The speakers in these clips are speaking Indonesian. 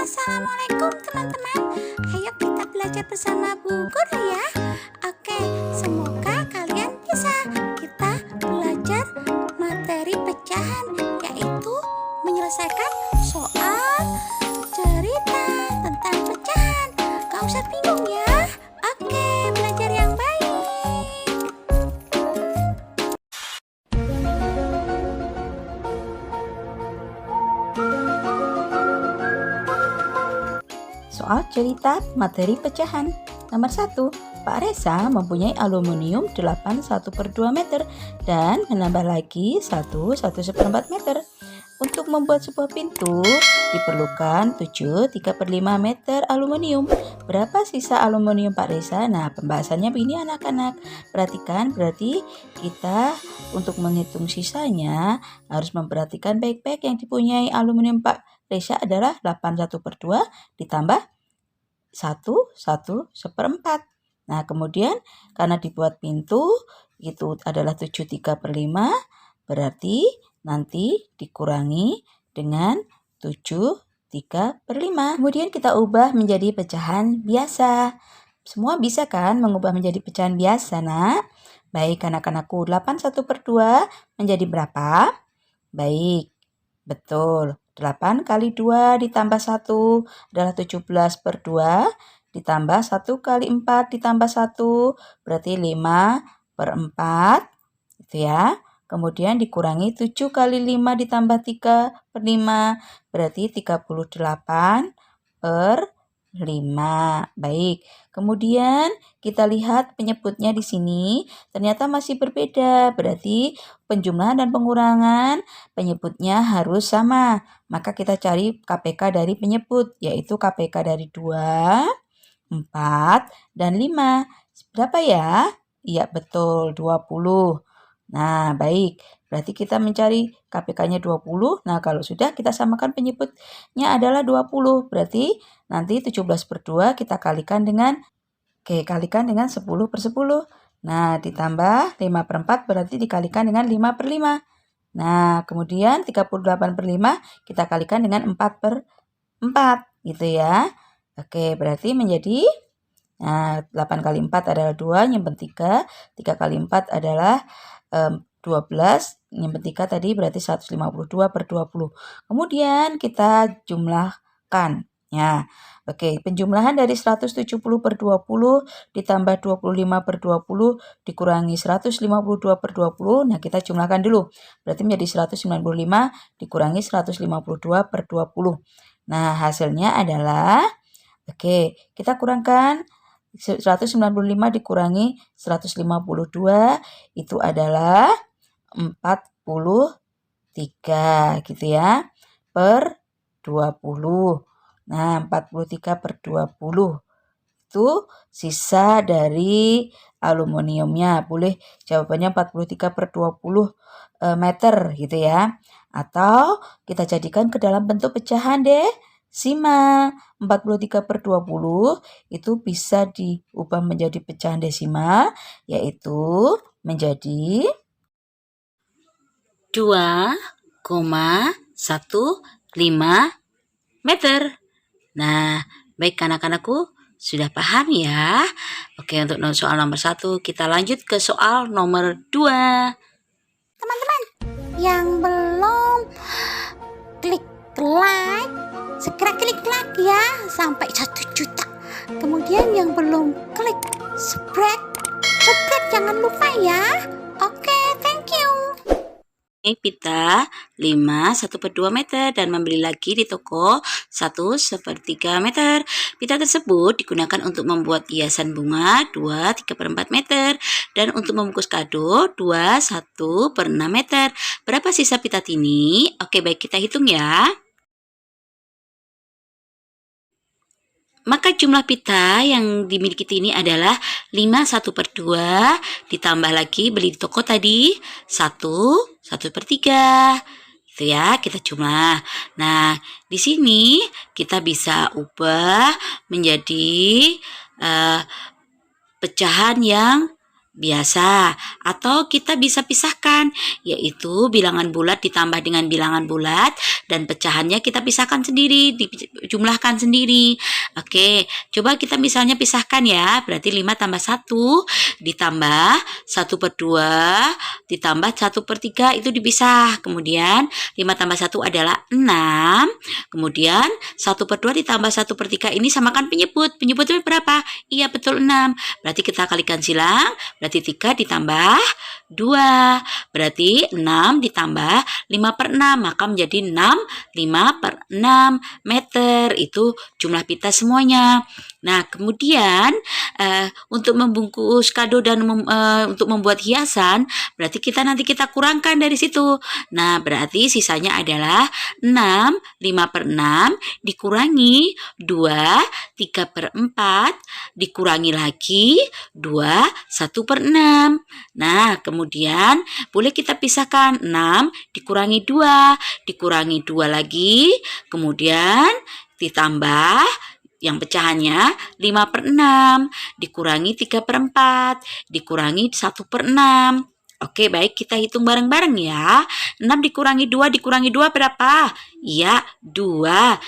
Assalamualaikum teman-teman. Ayo kita belajar bersama Bu Guru ya. Oke, semoga kalian bisa. Kita belajar materi pecahan, yaitu menyelesaikan soal cerita tentang pecahan. Gak usah bingung ya. Oke, belajar yang baik. Soal cerita materi pecahan. Nomor 1, Pak Reza mempunyai aluminium 81/2 meter dan menambah lagi 1/4 meter. Untuk membuat sebuah pintu diperlukan 3/5 meter aluminium. Berapa sisa aluminium Pak Reza? Nah, pembahasannya begini anak-anak. Perhatikan, berarti kita untuk menghitung sisanya harus memperhatikan baik-baik yang dipunyai aluminium Pak Reza adalah 81/2 ditambah 1/4. Nah, kemudian karena dibuat pintu itu adalah 73/5, berarti nanti dikurangi dengan 73/5. Kemudian kita ubah menjadi pecahan biasa. Semua bisa kan mengubah menjadi pecahan biasa, nak? Baik, anak-anakku, 81/2 menjadi berapa? Baik, betul. 8 kali 2 ditambah 1 adalah 17/2 ditambah 1 kali 4 ditambah 1 berarti 5/4 itu ya. Kemudian dikurangi 7 kali 5 ditambah 3/5 berarti 38/5. Baik. Kemudian kita lihat penyebutnya di sini ternyata masih berbeda. Berarti penjumlahan dan pengurangan penyebutnya harus sama. Maka kita cari KPK dari penyebut, yaitu KPK dari 2, 4, dan 5. Berapa ya? Iya, betul, 20. Nah, baik. Berarti kita mencari KPK-nya 20. Nah, kalau sudah kita samakan penyebutnya adalah 20. Berarti nanti 17/2 kita kalikan dengan 10/10. Nah, ditambah 5/4 berarti dikalikan dengan 5/5. Nah, kemudian 38/5 kita kalikan dengan 4/4 gitu ya. Oke, berarti menjadi 8 kali 4 adalah 2, nyimpen 3. 3 kali 4 adalah 12, nyimpen 3 tadi berarti 152/20. Kemudian kita jumlahkan. Ya, oke, penjumlahan dari 170/20 ditambah 25/20 dikurangi 152/20. Nah, kita jumlahkan dulu. Berarti menjadi 195 dikurangi 152/20. Nah, hasilnya adalah, oke, kita kurangkan 195 dikurangi 152 itu adalah 43 gitu ya, per 20. Nah, 43/20 itu sisa dari aluminiumnya. Boleh jawabannya 43/20 meter gitu ya. Atau kita jadikan ke dalam bentuk pecahan deh. Simak, 43/20 itu bisa diubah menjadi pecahan desimal, yaitu menjadi 2,15 meter. Nah, baik anak-anakku, sudah paham ya? Oke, untuk soal nomor 1 kita lanjut ke soal nomor 2. Teman-teman yang belum klik like, segera klik like ya sampai 1 juta. Kemudian yang belum klik subscribe jangan lupa ya. Oke, thank you. Pita 1/2 meter dan membeli lagi di toko 1/3 meter. Pita tersebut digunakan untuk membuat hiasan bunga 2/3/4 meter dan untuk membungkus kado 1/6 meter. Berapa sisa pita ini? Oke, baik, kita hitung ya. Maka jumlah pita yang dimiliki Tini adalah 51/2 ditambah lagi beli di toko tadi 1/3. Itu ya, kita jumlah. Nah, di sini kita bisa ubah menjadi pecahan yang biasa, atau kita bisa pisahkan, yaitu bilangan bulat ditambah dengan bilangan bulat dan pecahannya kita pisahkan sendiri, dijumlahkan sendiri. Oke, coba kita misalnya pisahkan ya, berarti 5 tambah 1 ditambah 1/2 ditambah 1/3 itu dipisah. Kemudian 5 tambah 1 adalah 6. Kemudian 1/2 ditambah 1/3 ini samakan penyebut. Penyebutnya berapa? Iya betul 6. Berarti kita kalikan silang. Berarti 3 ditambah 2. Berarti 6 ditambah 5/6. Maka menjadi 5/6 meter. Itu jumlah pita semuanya. Nah, kemudian untuk membungkus kado dan untuk membuat hiasan, berarti nanti kita kurangkan dari situ. Nah, berarti sisanya adalah 6, 5/6 dikurangi 2, 3/4 dikurangi lagi 2, 1/6. Nah, kemudian boleh kita pisahkan 6 dikurangi 2, dikurangi 2 lagi, kemudian ditambah yang pecahannya 5/6 dikurangi 3/4 dikurangi 1/6. Oke, baik, kita hitung bareng-bareng ya. 6 dikurangi 2 dikurangi 2 berapa? Iya, 2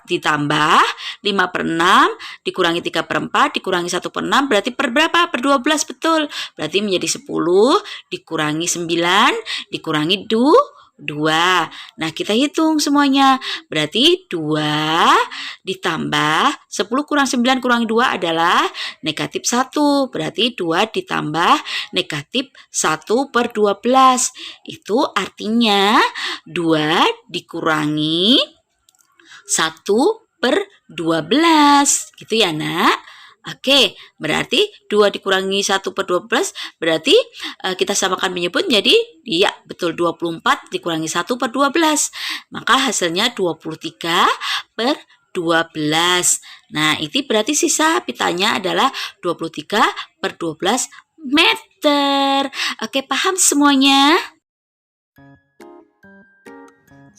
ditambah 5/6 dikurangi 3/4 dikurangi 1/6 berarti per berapa? Per 12 betul. Berarti menjadi 10 dikurangi 9 dikurangi 2. Nah, kita hitung semuanya. Berarti 2 ditambah 10 kurang 9 kurang 2 adalah negatif 1. Berarti 2 ditambah negatif 1/12. Itu artinya 2 dikurangi 1/12. Gitu ya, Nak? Oke, berarti 2 dikurangi 1/12 berarti kita samakan menyebut jadi iya betul 24 dikurangi 1/12. Maka hasilnya 23/12. Nah, itu berarti sisa pitanya adalah 23/12 meter. Oke, paham semuanya?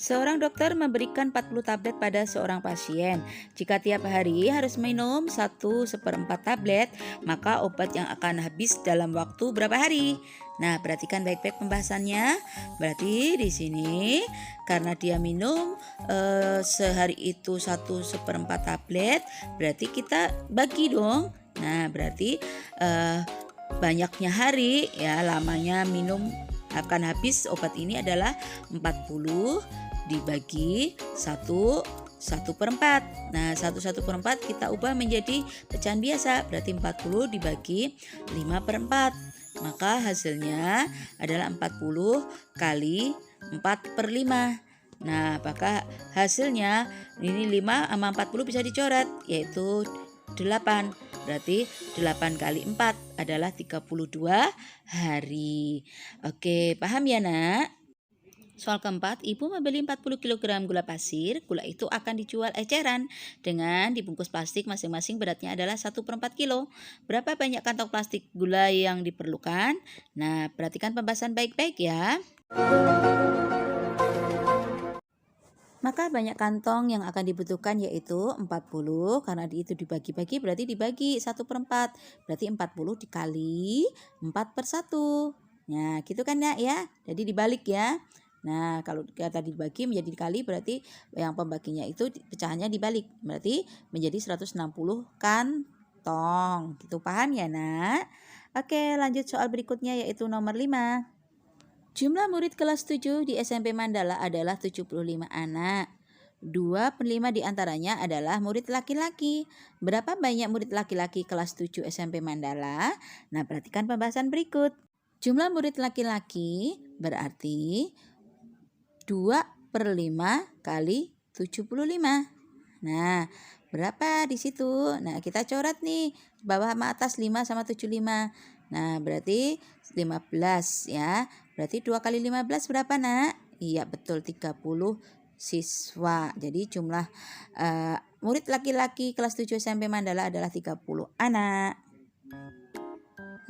Seorang dokter memberikan 40 tablet pada seorang pasien. Jika tiap hari harus minum 1/4 tablet, maka obat yang akan habis dalam waktu berapa hari? Nah, perhatikan baik-baik pembahasannya. Berarti di sini karena dia minum sehari itu 1/4 tablet, berarti kita bagi dong. Nah, berarti banyaknya hari ya lamanya minum akan habis obat ini adalah 40 dibagi 1/4. Nah, 1/4 kita ubah menjadi pecahan biasa. Berarti 40 dibagi 5/4. Maka hasilnya adalah 40 kali 4/5. Nah, maka hasilnya ini 5 sama 40 bisa dicoret, yaitu 8. Berarti 8 kali 4 adalah 32 hari. Oke, paham ya, Nak? Soal keempat, ibu membeli 40 kg gula pasir. Gula itu akan dijual eceran dengan dibungkus plastik masing-masing beratnya adalah 1/4 kilo. Berapa banyak kantong plastik gula yang diperlukan? Nah, perhatikan pembahasan baik-baik ya. Maka banyak kantong yang akan dibutuhkan yaitu 40, karena itu dibagi-bagi berarti dibagi 1/4. Berarti 40 dikali 4/1. Nah, gitu kan ya? Jadi dibalik ya. Nah, kalau kata dibagi menjadi dikali berarti yang pembaginya itu pecahannya dibalik. Berarti menjadi 160 kantong. Gitu, paham ya, Nak? Oke, lanjut soal berikutnya yaitu nomor 5. Jumlah murid kelas 7 di SMP Mandala adalah 75 anak. 2/5 diantaranya adalah murid laki-laki. Berapa banyak murid laki-laki kelas 7 SMP Mandala? Nah, perhatikan pembahasan berikut. Jumlah murid laki-laki berarti 2/5 kali 75. Nah, berapa di situ? Nah, kita coret nih. Bawah sama atas 5 sama 75. Nah, berarti 15 ya. Berarti 2 kali 15 berapa, Nak? Iya, betul 30 siswa. Jadi jumlah murid laki-laki kelas 7 SMP Mandala adalah 30 anak.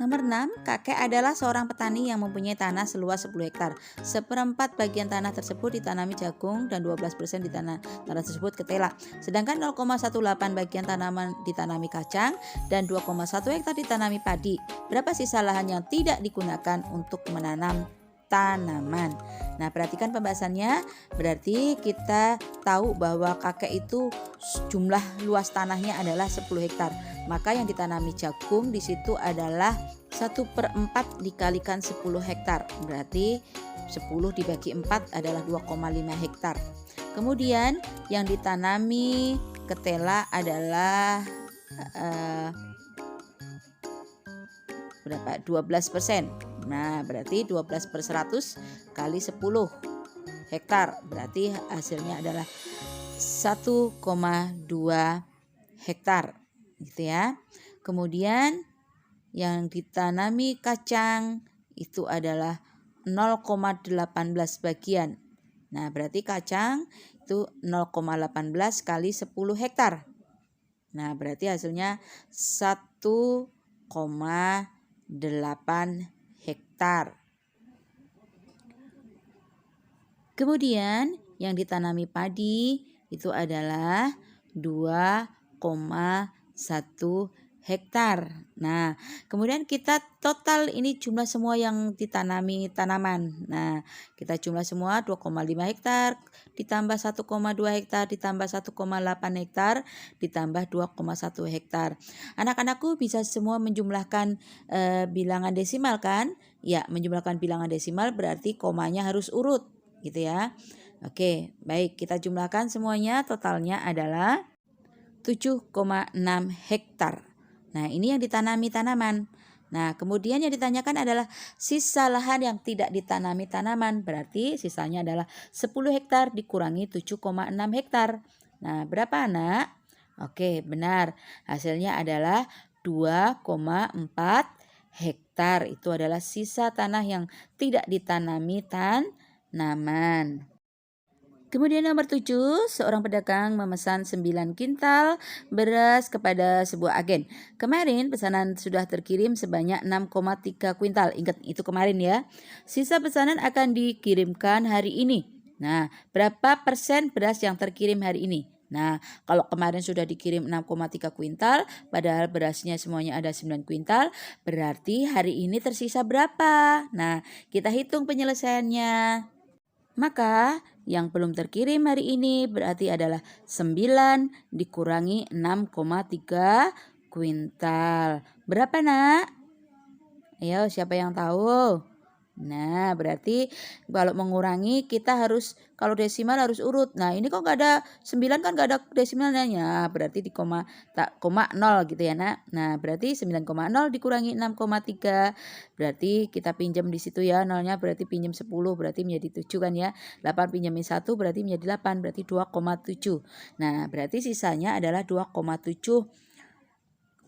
Nomor 6, kakek adalah seorang petani yang mempunyai tanah seluas 10 hektar. Seperempat bagian tanah tersebut ditanami jagung dan 12% tanah tersebut ketela. Sedangkan 0,18 bagian tanaman ditanami kacang dan 2,1 hektar ditanami padi. Berapa sisa lahan yang tidak digunakan untuk menanam tanaman? Nah, perhatikan pembahasannya. Berarti kita tahu bahwa kakek itu jumlah luas tanahnya adalah 10 hektar. Maka yang ditanami jagung di situ adalah 1/4 dikalikan 10 hektar. Berarti 10 dibagi 4 adalah 2,5 hektar. Kemudian yang ditanami ketela adalah berapa? 12%. Nah, berarti 12/100 kali 10 hektar. Berarti hasilnya adalah 1,2 hektar. Gitu ya. Kemudian yang ditanami kacang itu adalah 0,18 bagian. Nah, berarti kacang itu 0,18 kali 10 hektar. Nah, berarti hasilnya 1,8 hektar. Kemudian yang ditanami padi itu adalah 2,1 hektar. Nah, kemudian kita total ini jumlah semua yang ditanami tanaman. Nah, kita jumlah semua 2,5 hektar ditambah 1,2 hektar ditambah 1,8 hektar ditambah 2,1 hektar. Anak-anakku bisa semua menjumlahkan bilangan desimal kan? Ya, menjumlahkan bilangan desimal berarti komanya harus urut gitu ya. Oke, baik, kita jumlahkan semuanya, totalnya adalah 7,6 hektar. Nah, ini yang ditanami tanaman. Nah, kemudian yang ditanyakan adalah sisa lahan yang tidak ditanami tanaman. Berarti sisanya adalah 10 hektar dikurangi 7,6 hektar. Nah, berapa anak? Oke, benar. Hasilnya adalah 2,4 hektar. Itu adalah sisa tanah yang tidak ditanami tanaman. Kemudian nomor 7, seorang pedagang memesan 9 kintal beras kepada sebuah agen. Kemarin pesanan sudah terkirim sebanyak 6,3 kuintal. Ingat itu kemarin ya. Sisa pesanan akan dikirimkan hari ini. Nah, berapa persen beras yang terkirim hari ini? Nah, kalau kemarin sudah dikirim 6,3 kuintal, padahal berasnya semuanya ada 9 kuintal, berarti hari ini tersisa berapa? Nah, kita hitung penyelesaiannya. Maka yang belum terkirim hari ini berarti adalah 9 dikurangi 6,3 kuintal. Berapa nak? Ayo siapa yang tahu? Nah, berarti kalau mengurangi kita harus, kalau desimal harus urut. Nah, ini kok nggak ada 9 kan nggak ada desimalnya. Ya, berarti di koma 0 gitu ya, Nak. Nah, berarti 9,0 dikurangi 6,3. Berarti kita pinjam di situ ya, nolnya berarti pinjam 10 berarti menjadi 7 kan ya. 8 pinjamin 1 berarti menjadi 8 berarti 2,7. Nah, berarti sisanya adalah 2,7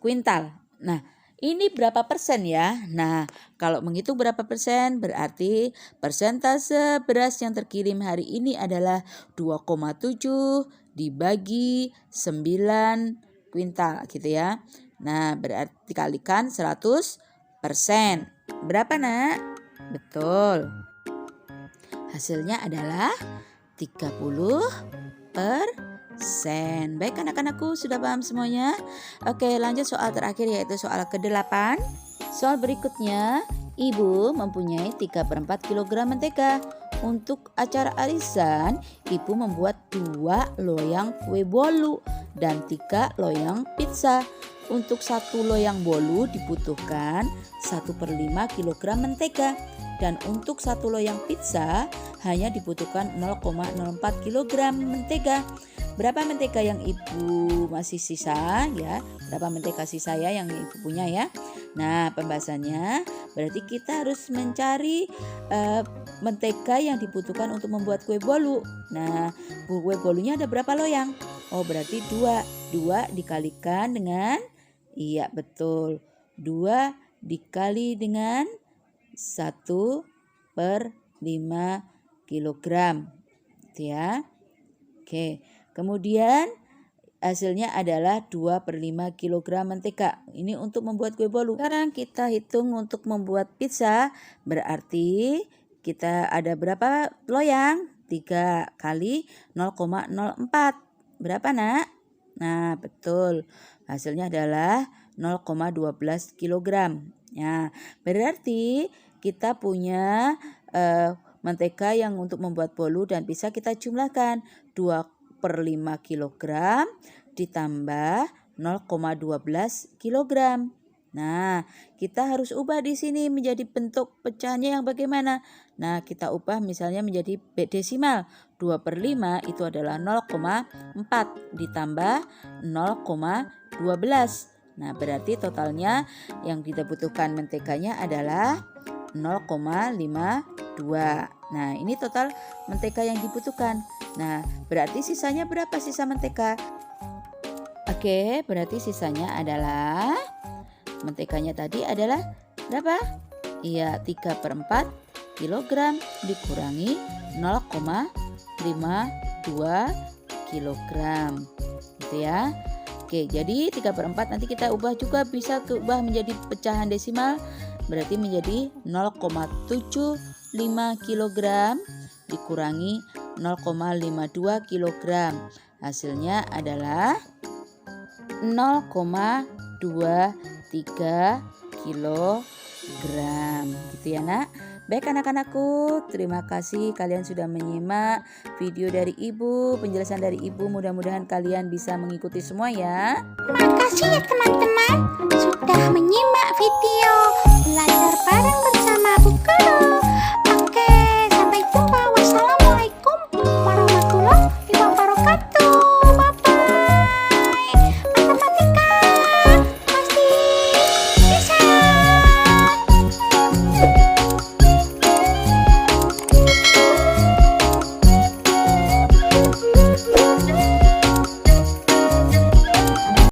kuintal. Nah, ini berapa persen ya? Nah, kalau menghitung berapa persen berarti persentase beras yang terkirim hari ini adalah 2,7 dibagi 9 kuintal gitu ya. Nah, berarti dikalikan 100%. Berapa nak? Betul. Hasilnya adalah 30%. Baik anak-anakku, sudah paham semuanya? Oke, lanjut soal terakhir yaitu soal ke-8. Soal berikutnya, ibu mempunyai 3/4 kg mentega. Untuk acara arisan, ibu membuat 2 loyang kue bolu dan 3 loyang pizza. Untuk 1 loyang bolu dibutuhkan 1/5 kg mentega. Dan untuk 1 loyang pizza hanya dibutuhkan 0,04 kg mentega. Berapa mentega yang ibu masih sisa ya? Berapa mentega sisa ya yang ibu punya ya? Nah, pembahasannya berarti kita harus mencari mentega yang dibutuhkan untuk membuat kue bolu. Nah, kue bolunya ada berapa loyang? Oh, berarti 2. 2 dikalikan dengan, iya betul, 2 dikali dengan 1/5 kilogram. Gitu ya. Oke. Kemudian hasilnya adalah 2/5 kg mentega. Ini untuk membuat kue bolu. Sekarang kita hitung untuk membuat pizza. Berarti kita ada berapa loyang? 3 kali 0,04. Berapa nak? Nah betul. Hasilnya adalah 0,12 kg. Ya, berarti kita punya mentega yang untuk membuat bolu dan bisa kita jumlahkan 2/5 kg ditambah 0,12 kg. Nah, kita harus ubah di sini menjadi bentuk pecahannya yang bagaimana? Nah, kita ubah misalnya menjadi desimal. 2/5 itu adalah 0,4 ditambah 0,12. Nah, berarti totalnya yang kita butuhkan menteganya adalah 0,52. Nah, ini total mentega yang dibutuhkan. Nah, berarti sisanya berapa sisa mentega? Oke, berarti sisanya adalah menteganya tadi adalah berapa? Iya, 3/4 kg dikurangi 0,52 kg. Gitu ya. Oke, jadi 3/4 nanti kita ubah juga bisa ubah menjadi pecahan desimal. Berarti menjadi 0,75 kg dikurangi 0,52 kg. Hasilnya adalah 0,23 kg. Gitu ya nak. Baik anak-anakku, terima kasih kalian sudah menyimak video dari Ibu, penjelasan dari Ibu. Mudah-mudahan kalian bisa mengikuti semua ya. Makasih ya teman-teman sudah menyimak video belajar bareng bersama Bu Guru.